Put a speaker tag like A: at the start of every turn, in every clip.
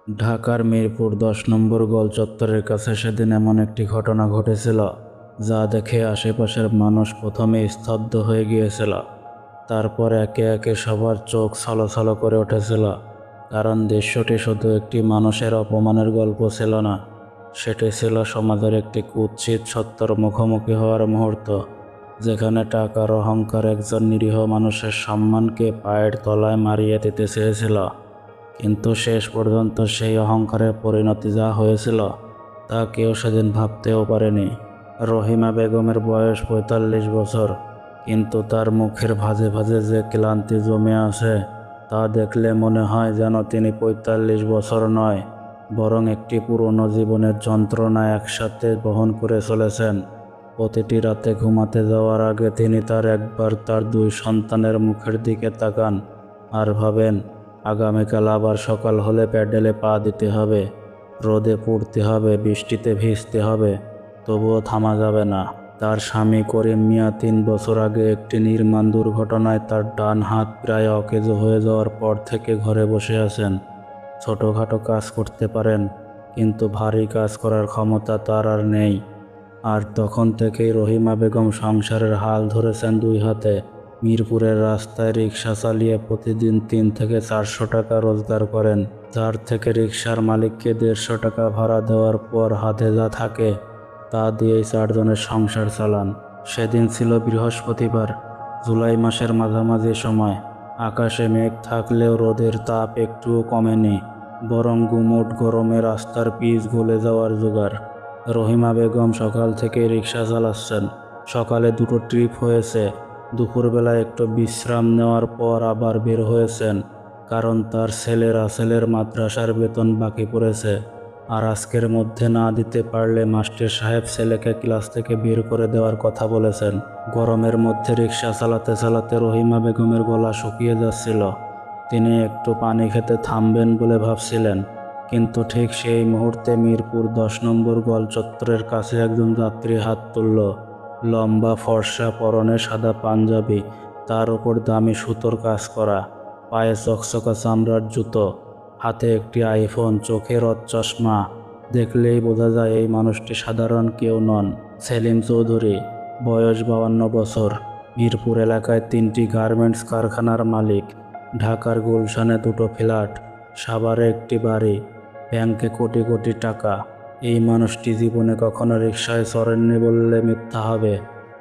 A: ঢাকার মিরপুর ১০ নম্বর গোল চত্বরের কাছে সেদিন এমন একটি ঘটনা ঘটেছিল যা দেখে আশেপাশের মানুষ প্রথমে স্তব্ধ হয়ে গিয়েছিল। তারপর একে একে সবার চোখ ছলছল করে উঠেছিল, কারণ দৃশ্যটি শুধু একটি মানুষের অপমানের গল্প ছিল না, সেটি ছিল সমাজের একটি কুৎসিত সত্যর মুখোমুখি হওয়ার মুহূর্ত, যেখানে টাকার অহংকার একজন নিরীহ মানুষের সম্মানকে পায়ের তলায় মারিয়ে দিতে চেয়েছিল। কিন্তু শেষ পর্যন্ত সেই অহংকারের পরিণতি যা হয়েছিল তা কেউ সেদিন ভাবতেও পারেনি। রহিমা বেগমের বয়স ৪৫ বছর, কিন্তু তার মুখের ভাঁজে ভাঁজে যে ক্লান্তি জমে আছে তা দেখলে মনে হয় যেন তিনি ৪৫ বছর নয়, বরং একটি পুরনো জীবনের যন্ত্রণা একসাথে বহন করে চলেছেন। প্রতিটি রাতে ঘুমাতে যাওয়ার আগে তিনি একবার তার ২ সন্তানের মুখের দিকে তাকান আর ভাবেন, আগামীকাল আবার সকাল হলে প্যাডেলে পা দিতে হবে, রোদে পুড়তে হবে, বৃষ্টিতে ভিজতে হবে, তবুও থামা যাবে না। তার স্বামী করিম মিয়া ৩ বছর আগে একটি নির্মম দুর্ঘটনায় তার ডান হাত প্রায় অকেজো হয়ে যাওয়ার পর থেকে ঘরে বসে আছেন। ছোটোখাটো কাজ করতে পারেন, কিন্তু ভারী কাজ করার ক্ষমতা তার আর নেই। আর তখন থেকেই রহিমা বেগম সংসারের হাল ধরেছেন ২ হাতে। মিরপুরের রাস্তায় রিক্সা চালিয়ে প্রতিদিন ৩ থেকে ৪০০ টাকা রোজগার করেন, যার থেকে রিক্সার মালিককে ১৫০ টাকা ভাড়া দেওয়ার পর হাতে যা থাকে তা দিয়েই ৪ জনের সংসার চালান। সেদিন ছিল বৃহস্পতিবার, জুলাই মাসের মাঝামাঝি সময়। আকাশে মেঘ থাকলেও রোদের তাপ একটুও কমেনি, বরং গুমোট গরমে রাস্তার পিচ গলে যাওয়ার জোগাড়। রহিমা বেগম সকাল থেকে রিক্সা চালাচ্ছেন। সকালে ২টো ট্রিপ হয়েছে, দুপুরবেলা একটু বিশ্রাম নেওয়ার পর আবার বের হয়েছেন, কারণ তার ছেলে রাসেলের মাদ্রাসার বেতন বাকি পড়েছে, আর আজকের মধ্যে না দিতে পারলে মাস্টার সাহেব ছেলেকে ক্লাস থেকে বের করে দেওয়ার কথা বলেছেন। গরমের মধ্যে রিক্সা চালাতে চালাতে রহিমা বেগমের গলা শুকিয়ে যাচ্ছিল। তিনি একটু পানি খেতে থামবেন বলে ভাবছিলেন, কিন্তু ঠিক সেই মুহূর্তে মিরপুর ১০ নম্বর গোল চত্বরের কাছে একজন যাত্রী হাত তুলল। লম্বা, ফর্সা, পরনে সাদা পাঞ্জাবি, তার উপর দামি সুতোর কাজ করা, পায়ে চকচকা চামড়ার জুতো, হাতে একটি আইফোন, চোখে রদ চশমা। দেখলেই বোঝা যায় এই মানুষটি সাধারণ কেউ নন। সেলিম চৌধুরী, বয়স ৫২ বছর, মিরপুর এলাকায় ৩টি গার্মেন্টস কারখানার মালিক, ঢাকার গুলশানে ২টো ফ্ল্যাট, সাভারে একটি বাড়ি, ব্যাংকে কোটি কোটি টাকা। এই মানুষটি জীবনে কখনো রিকশায় চড়েননি বললে মিথ্যা হবে,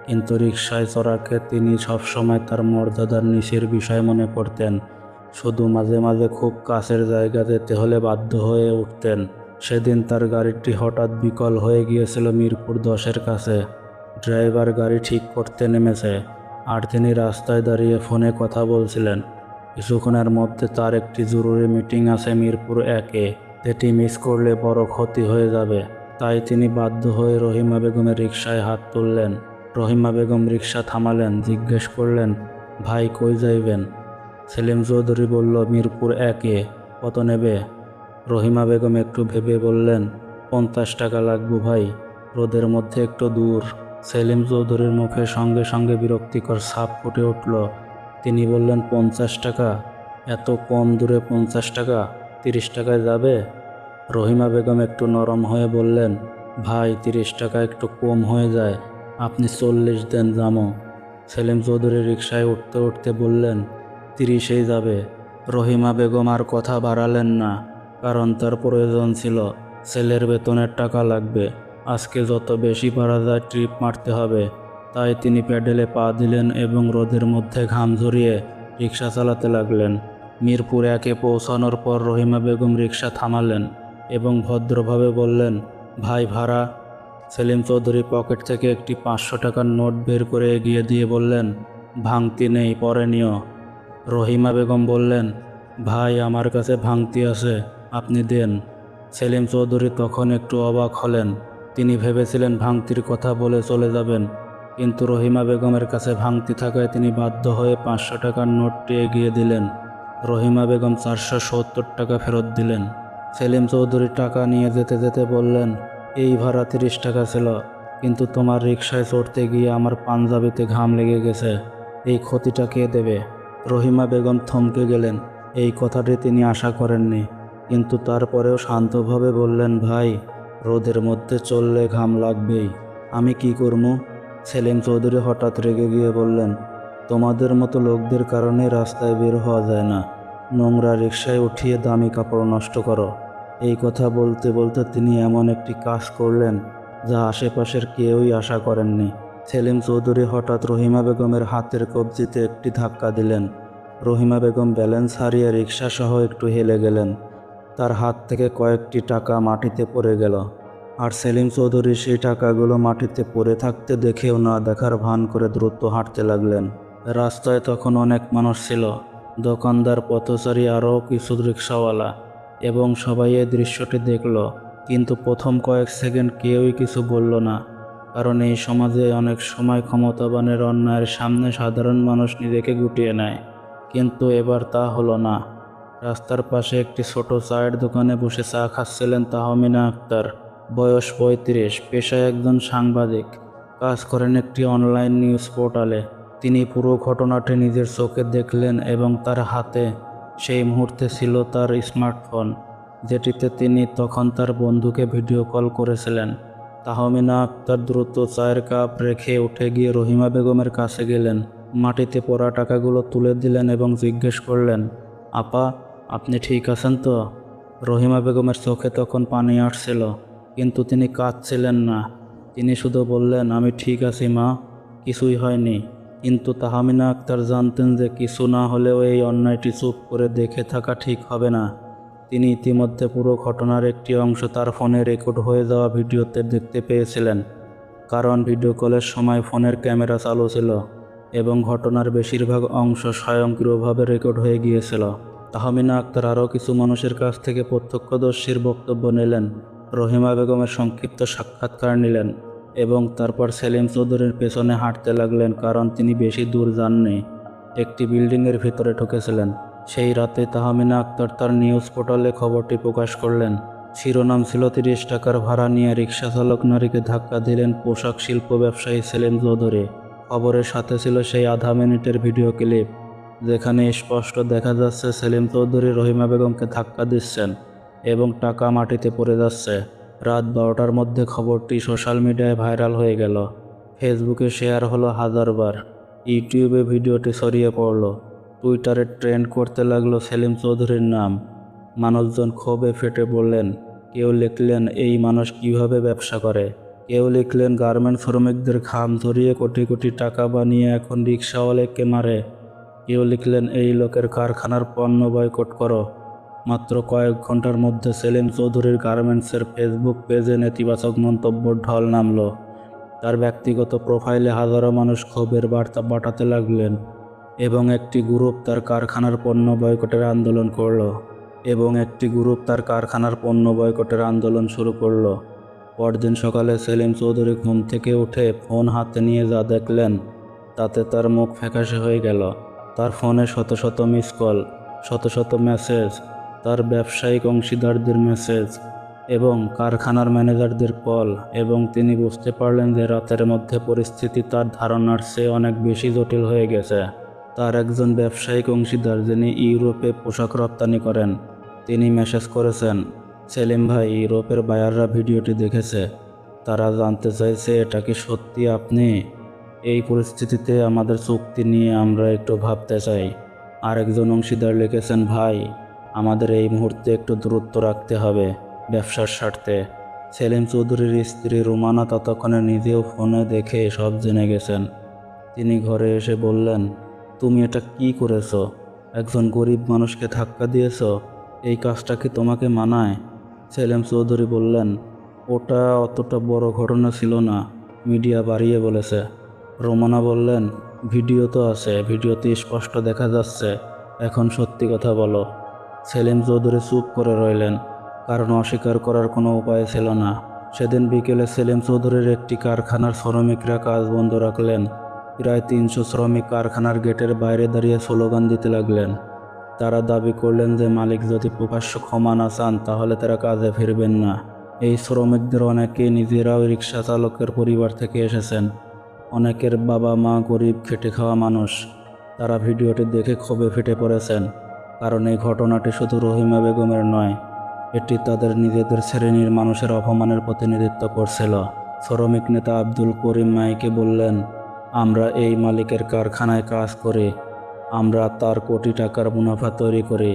A: কিন্তু রিকশায় চড়াকে তিনি সবসময় তার মর্যাদার নিচের বিষয় মনে করতেন। শুধু মাঝে মাঝে খুব কাছের জায়গা যেতে হলে বাধ্য হয়ে উঠতেন। সেদিন তার গাড়িটি হঠাৎ বিকল হয়ে গিয়েছিল মিরপুর ১০-এর কাছে। ড্রাইভার গাড়ি ঠিক করতে নেমেছে, আর তিনি রাস্তায় দাঁড়িয়ে ফোনে কথা বলছিলেন। কিছুক্ষণের মধ্যে তার একটি জরুরি মিটিং আছে মিরপুর ১-এ, যেটি মিস করলে বড় ক্ষতি হয়ে যাবে। তাই তিনি বাধ্য হয়ে রহিমা বেগমের রিকশায় হাত তুললেন। রহিমা বেগম রিকশা থামালেন, জিজ্ঞেস করলেন, ভাই কই যাইবেন? সেলিম চৌধুরী বলল, মিরপুর ১-এ। কত নেবে? রহিমা বেগম একটু ভেবে বললেন, ৫০ টাকা লাগবে ভাই, রোদের মধ্যে একটু দূর। সেলিম চৌধুরীর মুখে সঙ্গে সঙ্গে বিরক্তিকর ছাপ ফুটে উঠল। তিনি বললেন, ৫০ টাকা? এত কম দূরে ৫০ টাকা? ৩০ টাকায় যাবে? রহিমা বেগম একটু নরম হয়ে বললেন, ভাই ৩০ টাকা একটু কম হয়ে যায়, আপনি ৪০ দেন জামো। সেলিম চৌধুরী রিকশায় উঠতে উঠতে বললেন, ৩০-এই যাবে। রহিমা বেগম আর কথা বাড়ালেন না, কারণ তার প্রয়োজন ছিল, ছেলের বেতনের টাকা লাগবে, আজকে যত বেশি পারা যায় ট্রিপ মারতে হবে। তাই তিনি প্যাডেলে পা দিলেন এবং রোদের মধ্যে ঘাম ঝরিয়ে রিকশা চালাতে লাগলেন। মিরপুর ১-এ পৌঁছানোর পর রহিমা বেগম রিকশা থামালেন এবং ভদ্রভাবে বললেন, ভাই ভাড়া? সেলিম চৌধুরী পকেট থেকে একটি ৫০০ টাকার নোট বের করে এগিয়ে দিয়ে বললেন, ভাঙতি নেই, পরে নিও। রহিমা বেগম বললেন, ভাই আমার কাছে ভাঙতি আছে, আপনি দেন। সেলিম চৌধুরী তখন একটু অবাক হলেন। তিনি ভেবেছিলেন ভাঙতির কথা বলে চলে যাবেন, কিন্তু রহিমা বেগমের কাছে ভাঙতি থাকায় তিনি বাধ্য হয়ে ৫০০ টাকার নোটটি এগিয়ে দিলেন। রহিমা বেগম ৪৭০ টাকা ফেরত দিলেন। সেলিম চৌধুরী টাকা নিয়ে যেতে যেতে বললেন, এই ভাড়া ৩০ টাকা ছিল, কিন্তু তোমার রিকশায় চড়তে গিয়ে আমার পাঞ্জাবিতে ঘাম লেগে গেছে, এই ক্ষতিটা কে দেবে? রহিমা বেগম থমকে গেলেন। এই কথাটি তিনি আশা করেননি। কিন্তু তারপরেও শান্তভাবে বললেন, ভাই, রোদের মধ্যে চললে ঘাম লাগবেই, আমি কি করবো? সেলিম চৌধুরী হঠাৎ রেগে গিয়ে বললেন, তোমাদের মতো লোকদের কারণে রাস্তায় বের হওয়া যায় না, নোংরা রিকশায় উঠিয়ে দামি কাপড় নষ্ট করো। এই কথা বলতে বলতে তিনি এমন একটি কাজ করলেন যা আশেপাশের কেউই আশা করেননি। সেলিম চৌধুরী হঠাৎ রহিমা বেগমের হাতের কবজিতে একটি ধাক্কা দিলেন। রহিমা বেগম ব্যালেন্স হারিয়ে রিকশাসহ একটু হেলে গেলেন। তার হাত থেকে কয়েকটি টাকা মাটিতে পড়ে গেল, আর সেলিম চৌধুরী সেই টাকাগুলো মাটিতে পড়ে থাকতে দেখেও না দেখার ভান করে দ্রুত হাঁটতে লাগলেন। রাস্তায় তখন অনেক মানুষ ছিল, দোকানদার, পথচারী, আরও কিছু রিকশাওয়ালা, এবং সবাই এই দৃশ্যটি দেখল। কিন্তু প্রথম কয়েক সেকেন্ড কেউই কিছু বলল না, কারণ এই সমাজে অনেক সময় ক্ষমতাবানের অন্যায়ের সামনে সাধারণ মানুষ নিজেকে গুটিয়ে নেয়। কিন্তু এবার তা হলো না। রাস্তার পাশে একটি ছোট চায়ের দোকানে বসে চা খাচ্ছিলেন তাহমিনা আক্তার। বয়স ৩৫, পেশায় একজন সাংবাদিক, কাজ করেন একটি অনলাইন নিউজ পোর্টালে। তিনি পুরো ঘটনাটি নিজের চোখে দেখলেন এবং তার হাতে সেই মুহূর্তে ছিল তার স্মার্টফোন, যেটিতে তিনি তখন তার বন্ধুকে ভিডিও কল করেছিলেন। তাহমিনা আক্তার দ্রুত চায়ের কাপ রেখে উঠে গিয়ে রহিমা বেগমের কাছে গেলেন, মাটিতে পড়া টাকাগুলো তুলে দিলেন এবং জিজ্ঞেস করলেন, আপা, আপনি ঠিক আছেন তো? রহিমা বেগমের চোখে তখন পানি আসছিল, কিন্তু তিনি কাঁদছিলেন না। তিনি শুধু বললেন, আমি ঠিক আছি মা, কিছুই হয়নি। কিন্তু তাহমিনা আক্তার জানতেন যে কিছু না হলেও এই অন্যায়টি চুপ করে দেখে থাকা ঠিক হবে না। তিনি ইতিমধ্যে পুরো ঘটনার একটি অংশ তার ফোনে রেকর্ড হয়ে যাওয়া ভিডিওতে দেখতে পেয়েছিলেন, কারণ ভিডিও কলের সময় ফোনের ক্যামেরা চালু ছিল এবং ঘটনার বেশিরভাগ অংশ স্বয়ংক্রিয়ভাবে রেকর্ড হয়ে গিয়েছিল। তাহমিনা আক্তার আরও কিছু মানুষের কাছ থেকে প্রত্যক্ষদর্শীর বক্তব্য নিলেন, রহিমা বেগমের সংক্ষিপ্ত সাক্ষাৎকার নিলেন এবং তারপর সেলিম চৌধুরীর পেছনে হাঁটতে লাগলেন, কারণ তিনি বেশি দূর যাননি, একটি বিল্ডিংয়ের ভিতরে ঢুকেছিলেন। সেই রাতে তাহমিনা আক্তার তার নিউজ পোর্টালে খবরটি প্রকাশ করলেন। শিরোনাম ছিল, ৩০ টাকার ভাড়া নিয়ে রিকশা চালক নারীকে ধাক্কা দিলেন পোশাক শিল্প ব্যবসায়ী সেলিম চৌধুরী। খবরের সাথে ছিল সেই আধা মিনিটের ভিডিও ক্লিপ, যেখানে স্পষ্ট দেখা যাচ্ছে সেলিম চৌধুরী রহিমা বেগমকে ধাক্কা দিচ্ছেন এবং টাকা মাটিতে পড়ে যাচ্ছে। রাত ১২টার মধ্যে খবরটি সোশ্যাল মিডিয়ায় ভাইরাল হয়ে গেল। ফেসবুকে শেয়ার হলো হাজারবার, ইউটিউবে ভিডিওটি ছড়িয়ে পড়ল, টুইটারে ট্রেন্ড করতে লাগলো সেলিম চৌধুরীর নাম। মানুষজন ক্ষোভে ফেটে পড়লেন। কেউ লিখলেন, এই মানুষ কিভাবে ব্যবসা করে? কেউ লিখলেন, গার্মেন্টস শ্রমিকদের ঘাম ঝরিয়ে কোটি কোটি টাকা বানিয়ে এখন রিকশাওয়ালাকে মারে। কেউ লিখলেন, এই লোকের কারখানার পণ্য বয়কট করো। মাত্র কয়েক ঘন্টার মধ্যে সেলিম চৌধুরীর গার্মেন্টসের ফেসবুক পেজে নেতিবাচক মন্তব্যের ঢল নামল। তার ব্যক্তিগত প্রোফাইলে হাজারো মানুষ ক্ষোভের বার্তা পাঠাতে লাগলেন এবং একটি গ্রুপ তার কারখানার পণ্য বয়কটের আন্দোলন শুরু করলো। পরদিন সকালে সেলিম চৌধুরী ঘুম থেকে উঠে ফোন হাতে নিয়ে যা দেখলেন, তাতে তার মুখ ফ্যাকাশে হয়ে গেল। তার ফোনে শত শত মিস কল, শত শত মেসেজ, তার ব্যবসায়িক অংশীদারদের মেসেজ এবং কারখানার ম্যানেজারদের কল, এবং তিনি বুঝতে পারলেন যে রাতের মধ্যে পরিস্থিতি তার ধারণার চেয়ে অনেক বেশি জটিল হয়ে গেছে। তার একজন ব্যবসায়িক অংশীদার, যিনি ইউরোপে পোশাক রপ্তানি করেন, তিনি মেসেজ করেছেন, সেলিম ভাই, ইউরোপের বায়াররা ভিডিওটি দেখেছে। তারা জানতে চাইছে, এটা কি সত্যি আপনি? এই পরিস্থিতিতে আমাদের চুক্তি নিয়ে আমরা একটু ভাবতে চাই। আরেকজন অংশীদার লিখেছেন, ভাই, আমাদের এই মুহূর্তে একটু দূরত্ব রাখতে হবে ব্যবসার স্বার্থে। সেলিম চৌধুরীর স্ত্রী রুমানা ততক্ষণে নিজেও ফোনে দেখে সব জেনে গেছেন। তিনি ঘরে এসে বললেন, তুমি এটা কি করেছো? একজন গরিব মানুষকে ধাক্কা দিয়েছো? এই কাজটা কি তোমাকে মানায়? সেলিম চৌধুরী বললেন, ওটা অতটা বড় ঘটনা ছিল না, মিডিয়া বাড়িয়ে বলেছে। রোমানা বললেন, ভিডিও তো আছে, ভিডিওতে স্পষ্ট দেখা যাচ্ছে, এখন সত্যি কথা বলো। সেলিম চৌধুরী চুপ করে রইলেন, কারণ অস্বীকার করার কোনো উপায় ছিল না। সেদিন বিকেলে সেলিম চৌধুরীর একটি কারখানার শ্রমিকরা কাজ বন্ধ রাখলেন। প্রায় ৩০০ শ্রমিক কারখানার গেটের বাইরে দাঁড়িয়ে স্লোগান দিতে লাগলেন। তারা দাবি করলেন যে মালিক যদি প্রকাশ্য ক্ষমা না চান তাহলে তারা কাজে ফিরবেন না। এই শ্রমিকদের অনেকে নিজেরাও রিক্সা চালকের পরিবার থেকে এসেছেন, অনেকের বাবা মা গরিব খেটে খাওয়া মানুষ। তারা ভিডিওটি দেখে ক্ষোভে ফেটে পড়েছেন, কারণ এই ঘটনাটি শুধু রহিমা বেগমের নয়, এটি তাদের নিজেদের শ্রেণীর মানুষের অপমানের প্রতিনিধিত্ব করছিল। শ্রমিক নেতা আব্দুল করিম মাইকে বললেন, আমরা এই মালিকের কারখানায় কাজ করি, আমরা তার কোটি টাকার মুনাফা তৈরি করি,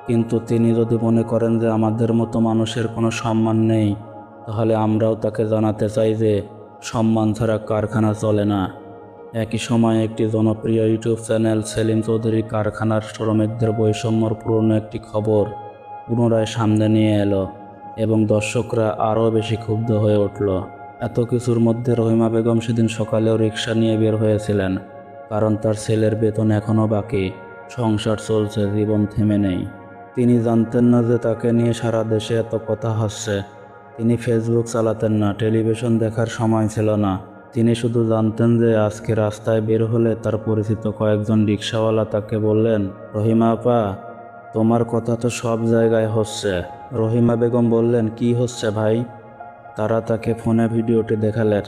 A: কিন্তু তিনি যদি মনে করেন যে আমাদের মতো মানুষের কোনো সম্মান নেই, তাহলে আমরাও তাকে জানাতে চাই যে সম্মান ছাড়া কারখানা চলে না। একই সময়ে একটি জনপ্রিয় ইউটিউব চ্যানেল সেলিম চৌধুরী কারখানার শ্রমিকদের বৈষম্যর পুরনো একটি খবর পুনরায় সামনে নিয়ে এলো এবং দর্শকরা আরও বেশি ক্ষুব্ধ হয়ে উঠল। এত কিছুর মধ্যে রহিমা বেগম সেদিন সকালেও রিক্সা নিয়ে বের হয়েছিলেন, কারণ তার ছেলের বেতন এখনও বাকি, সংসার চলছে, জীবন থেমে নেই। তিনি জানতেন না যে তাকে নিয়ে সারা দেশে এত কথা হচ্ছে। তিনি ফেসবুক চালাতেন না, টেলিভিশন দেখার সময় ছিল না। তিনি শুধু জানতেন যে আজকে রাস্তায় বের হলে তার পরিচিত কয়েকজন রিক্সাওয়ালা তাকে বললেন, রহিমা আপা, তোমার কথা তো সব জায়গায় হচ্ছে। রহিমা বেগম বললেন, কি হচ্ছে ভাই? তারা তাকে ফোনে ভিডিওটি দেখালেন।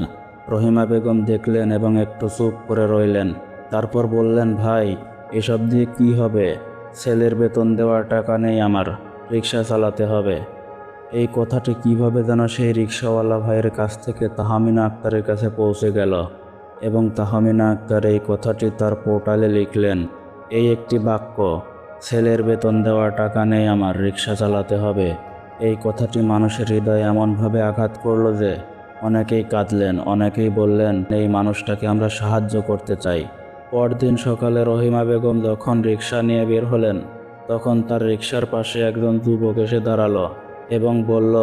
A: রহিমা বেগম দেখলেন এবং একটু চুপ করে রইলেন। তারপর বললেন, ভাই, এসব দিয়ে কি হবে? ছেলের বেতন দেওয়ার টাকা নেই আমার, রিক্সা চালাতে হবে। এই কথাটি কিভাবে যেন সেই রিক্সাওয়ালা ভাইয়ের কাছ থেকে তাহমিনা আক্তারের কাছে পৌঁছে গেল এবং তাহমিনা আক্তার এই কথাটি তার পোর্টালে লিখলেন। এই একটি বাক্য, ছেলের বেতন দেওয়ার টাকা নেই আমার, রিক্সা চালাতে হবে। এই কথাটি মানুষের হৃদয়ে এমনভাবে আঘাত করল যে অনেকেই কাঁদলেন, অনেকেই বললেন, এই মানুষটাকে আমরা সাহায্য করতে চাই। পরদিন সকালে রহিমা বেগম যখন রিক্সা নিয়ে বের হলেন, তখন তার রিক্সার পাশে একজন যুবক এসে দাঁড়ালো এবং বলল,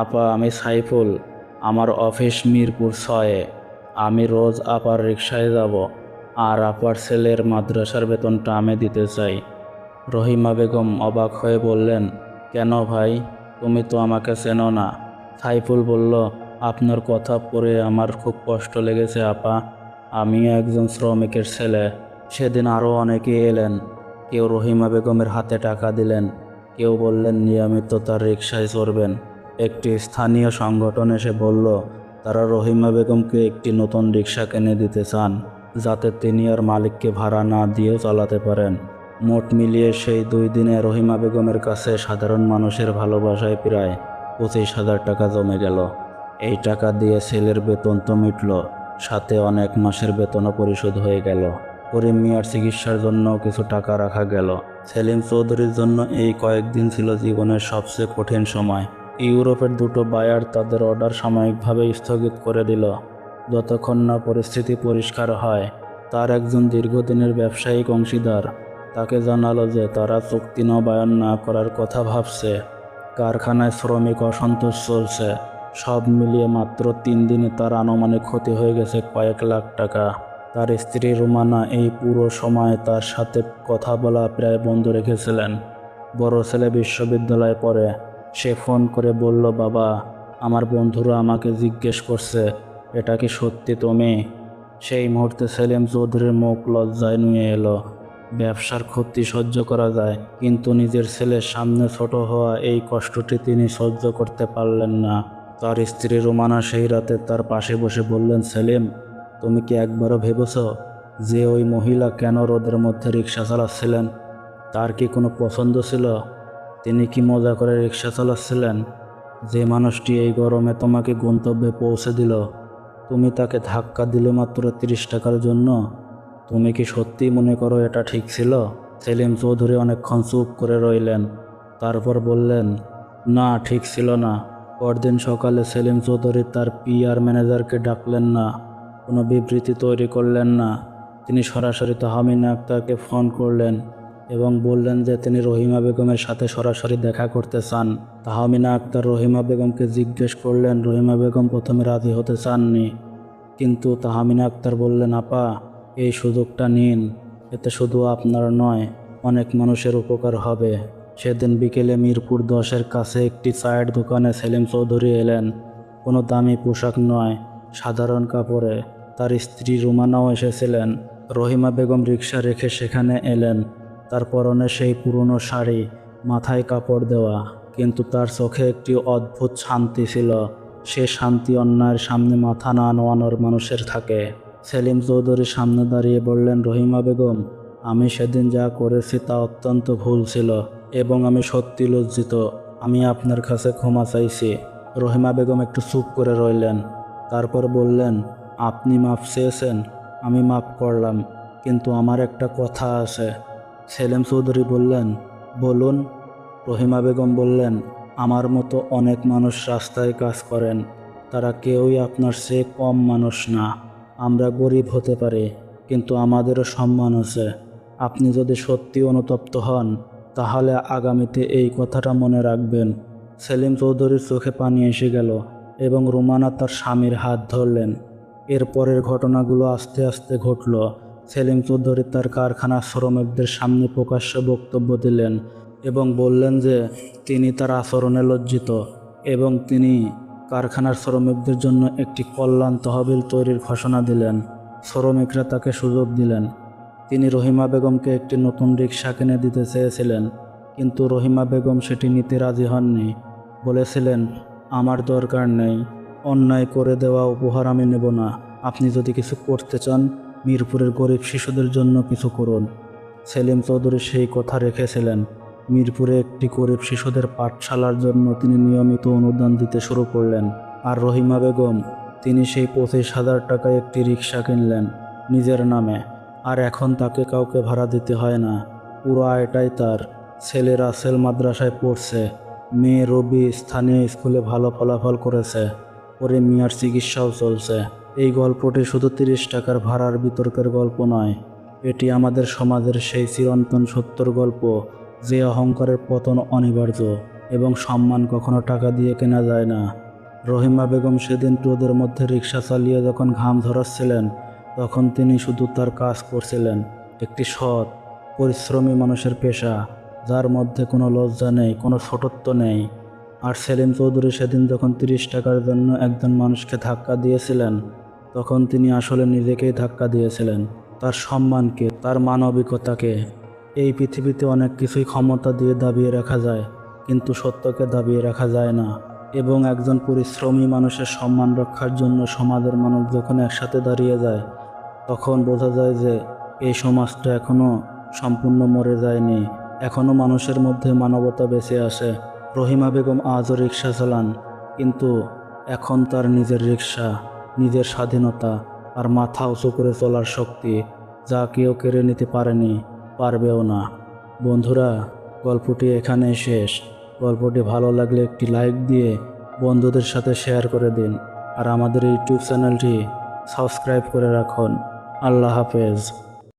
A: আপা, আমি সাইফুল, আমার অফিস মিরপুর 6-এ। আমি রোজ আপার রিক্সায় যাব, আর আপার ছেলের মাদ্রাসার বেতনটা আমি দিতে চাই। রহিমা বেগম অবাক হয়ে বললেন, কেন ভাই, তুমি তো আমাকে চেনো না। সাইফুল বলল, আপনার কথা পড়ে আমার খুব কষ্ট লেগেছে আপা, আমিও একজন শ্রমিকের ছেলে। সেদিন আরও অনেকে এলেন, কেউ রহিমা বেগমের হাতে টাকা দিলেন, কেউ বললেন নিয়মিত তার রিকশায় চড়বেন। একটি স্থানীয় সংগঠন এসে বলল তারা রহিমা বেগমকে একটি নতুন রিকশা কিনে দিতে চান, যাতে তিনি আর মালিককে ভাড়া না দিয়েও চালাতে পারেন। মোট মিলিয়ে সেই 2 দিনে রহিমা বেগমের কাছে সাধারণ মানুষের ভালোবাসায় প্রায় 25,000 টাকা জমে গেল। এই টাকা দিয়ে ছেলের বেতন তো মিটল, সাথে অনেক মাসের বেতনও পরিশোধ হয়ে গেল। করিম মিয়ার চিকিৎসার জন্য কিছু টাকা রাখা গেল। সেলিম চৌধুরীর জন্য এই কয়েকদিন ছিল জীবনের সবচেয়ে কঠিন সময়। ইউরোপের 2টো বায়ার তাদের অর্ডার সাময়িকভাবে স্থগিত করে দিল, যতক্ষণ না পরিস্থিতি পরিষ্কার হয়। তার একজন দীর্ঘদিনের ব্যবসায়িক অংশীদার তাকে জানালো যে তারা চুক্তি নবায়ন না করার কথা ভাবছে। কারখানায় শ্রমিক অসন্তোষ চলছে। সব মিলিয়ে মাত্র 3 দিনে তার আনুমানিক ক্ষতি হয়ে গেছে কয়েক লাখ টাকা। তার স্ত্রী রুমানা এই পুরো সময় তার সাথে কথা বলা প্রায় বন্ধ রেখেছিলেন। বড় ছেলে বিশ্ববিদ্যালয়ে পড়ে। সে ফোন করে বলল, বাবা, আমার বন্ধুরা আমাকে জিজ্ঞেস করছে, এটা কি সত্যি তুমি? সেই মুহূর্তে সেলিম চৌধুরীর মুখ লজ্জায় নুয়ে এলো। ব্যবসার ক্ষতি সহ্য করা যায়, কিন্তু নিজের ছেলের সামনে ছোট হওয়া এই কষ্টটি তিনি সহ্য করতে পারলেন না। তার স্ত্রী রুমানা সেই রাতে তার পাশে বসে বললেন, সেলিম, তুমি কি একবারও ভেবেছ যে ওই মহিলা কেন রোদের মধ্যে রিক্সা চালাচ্ছিলেন? তার কি কোনো পছন্দ ছিল? তিনি কি মজা করে রিক্সা চালাচ্ছিলেন? যে মানুষটি এই গরমে তোমাকে গন্তব্যে পৌঁছে দিল, তুমি তাকে ধাক্কা দিলে মাত্র 30 টাকার জন্য। তুমি কি সত্যিই মনে করো এটা ঠিক ছিল? সেলিম চৌধুরী অনেকক্ষণ চুপ করে রইলেন, তারপর বললেন, না, ঠিক ছিল না। পরদিন সকালে সেলিম চৌধুরী তার পিআর ম্যানেজারকে ডাকলেন না, কোনো বিবৃতি তৈরি করলেন না। তিনি সরাসরি তাহমিনা আক্তারকে ফোন করলেন এবং বললেন যে তিনি রহিমা বেগমের সাথে সরাসরি দেখা করতে চান। তাহমিনা আক্তার রহিমা বেগমকে জিজ্ঞেস করলেন। রহিমা বেগম প্রথমে রাজি হতে চাননি, কিন্তু তাহমিনা আক্তার বললেন, আপা, এই সুযোগটা নিন, এতে শুধু আপনার নয়, অনেক মানুষের উপকার হবে। সেদিন বিকেলে মিরপুর 10-এর কাছে একটি চায়ের দোকানে সেলিম চৌধুরী এলেন। কোনো দামি পোশাক নয়, সাধারণ কাপড়ে। তার স্ত্রী রুমানাও এসেছিলেন। রহিমা বেগম রিক্সা রেখে সেখানে এলেন। তার পরনে সেই পুরনো শাড়ি, মাথায় কাপড় দেওয়া, কিন্তু তার চোখে একটি অদ্ভুত শান্তি ছিল। সে শান্তি অন্যায়ের সামনে মাথা না নোয়ানোর মানুষের থাকে। সেলিম চৌধুরী সামনে দাঁড়িয়ে বললেন, রহিমা বেগম, আমি সেদিন যা করেছি তা অত্যন্ত ভুল ছিল এবং আমি সত্যি লজ্জিত। আমি আপনার কাছে ক্ষমা চাইছি। রহিমা বেগম একটু চুপ করে রইলেন। তারপর বললেন, আপনি মাফ চেয়েছেন, আমি মাফ করলাম, কিন্তু আমার একটা কথা আছে। সেলিম চৌধুরী বললেন, বলুন। রহিমা বেগম বললেন, আমার মতো অনেক মানুষ রাস্তায় কাজ করেন, তারা কেউই আপনার চেয়ে কম মানুষ না। আমরা গরিব হতে পারি, কিন্তু আমাদেরও সম্মান আছে। আপনি যদি সত্যি অনুতপ্ত হন, তাহলে আগামীতে এই কথাটা মনে রাখবেন। সেলিম চৌধুরীর চোখে পানি এসে গেল এবং রুমানা তার স্বামীর হাত ধরলেন। এরপরের ঘটনাগুলো আস্তে আস্তে ঘটল। সেলিম চৌধুরী তার কারখানার শ্রমিকদের সামনে প্রকাশ্যে বক্তব্য দিলেন এবং বললেন যে তিনি তার আচরণে লজ্জিত এবং তিনি কারখানার শ্রমিকদের জন্য একটি কল্যাণ তহবিল তৈরির ঘোষণা দিলেন। শ্রমিকরা তাকে সুযোগ দিলেন। তিনি রহিমা বেগমকে একটি নতুন রিকশা কিনে দিতে চেয়েছিলেন, কিন্তু রহিমা বেগম সেটি নিতে রাজি হননি। বলেছিলেন, আমার দরকার নেই, অন্যায় করে দেওয়া উপহার আমি নেব না। আপনি যদি কিছু করতে চান, মিরপুরের গরিব শিশুদের জন্য কিছু করুন। সেলিম চৌধুরী সেই কথা রেখেছিলেন। মিরপুরে একটি গরিব শিশুদের পাঠশালার জন্য তিনি নিয়মিত অনুদান দিতে শুরু করলেন। আর রহিমা বেগম, তিনি সেই 25,000 টাকায় একটি রিকশা কিনলেন নিজের নামে। আর এখন তাকে কাউকে ভাড়া দিতে হয় না, পুরো আয়টাই তার। ছেলে রাসেল মাদ্রাসায় পড়ছে, মেয়ে রবি স্থানীয় স্কুলে ভালো ফলাফল করেছে, পরে মিয়ার চিকিৎসাও চলছে। এই গল্পটি শুধু 30 টাকার ভাড়ার বিতর্কের গল্প নয়, এটি আমাদের সমাজের সেই চিরন্তন সত্যর গল্প যে অহংকারের পতন অনিবার্য এবং সম্মান কখনো টাকা দিয়ে কেনা যায় না। রহিমা বেগম সেদিন রোদের মধ্যে রিক্সা চালিয়ে যখন ঘাম ঝরাচ্ছিলেন, তখন তিনি শুধু তার কাজ করছিলেন, একটি সৎ, পরিশ্রমী মানুষের পেশা, যার মধ্যে কোনো লজ্জা নেই, কোনো ছোটত্ব নেই। আর সেলিম চৌধুরী সেদিন যখন 30 টাকার জন্য একজন মানুষকে ধাক্কা দিয়েছিলেন, তখন তিনি আসলে নিজেকেই ধাক্কা দিয়েছিলেন, তার সম্মানকে, তার মানবিকতাকে। এই পৃথিবীতে অনেক কিছুই ক্ষমতা দিয়ে দাবিয়ে রাখা যায়, কিন্তু সত্যকে দাবিয়ে রাখা যায় না। এবং একজন পরিশ্রমী মানুষের সম্মান রক্ষার জন্য সমাজের মানুষ যখন একসাথে দাঁড়িয়ে যায়, তখন বোঝা যায় যে এই সমাজটা এখনও সম্পূর্ণ মরে যায়নি, এখনও মানুষের মধ্যে মানবতা বেঁচে আছে। রহিমা বেগম আজও রিক্সা চালান, কিন্তু এখন তার নিজের রিক্সা, নিজের স্বাধীনতা আর মাথা উঁচু করে চলার শক্তি, যা কেউ কেড়ে নিতে পারেনি, পারবেও না। বন্ধুরা, গল্পটি এখানেই শেষ। গল্পটি ভালো লাগলে একটি লাইক দিয়ে বন্ধুদের সাথে শেয়ার করে দিন, আর আমাদের ইউটিউব চ্যানেলটি সাবস্ক্রাইব করে রাখুন। আল্লাহ হাফেজ।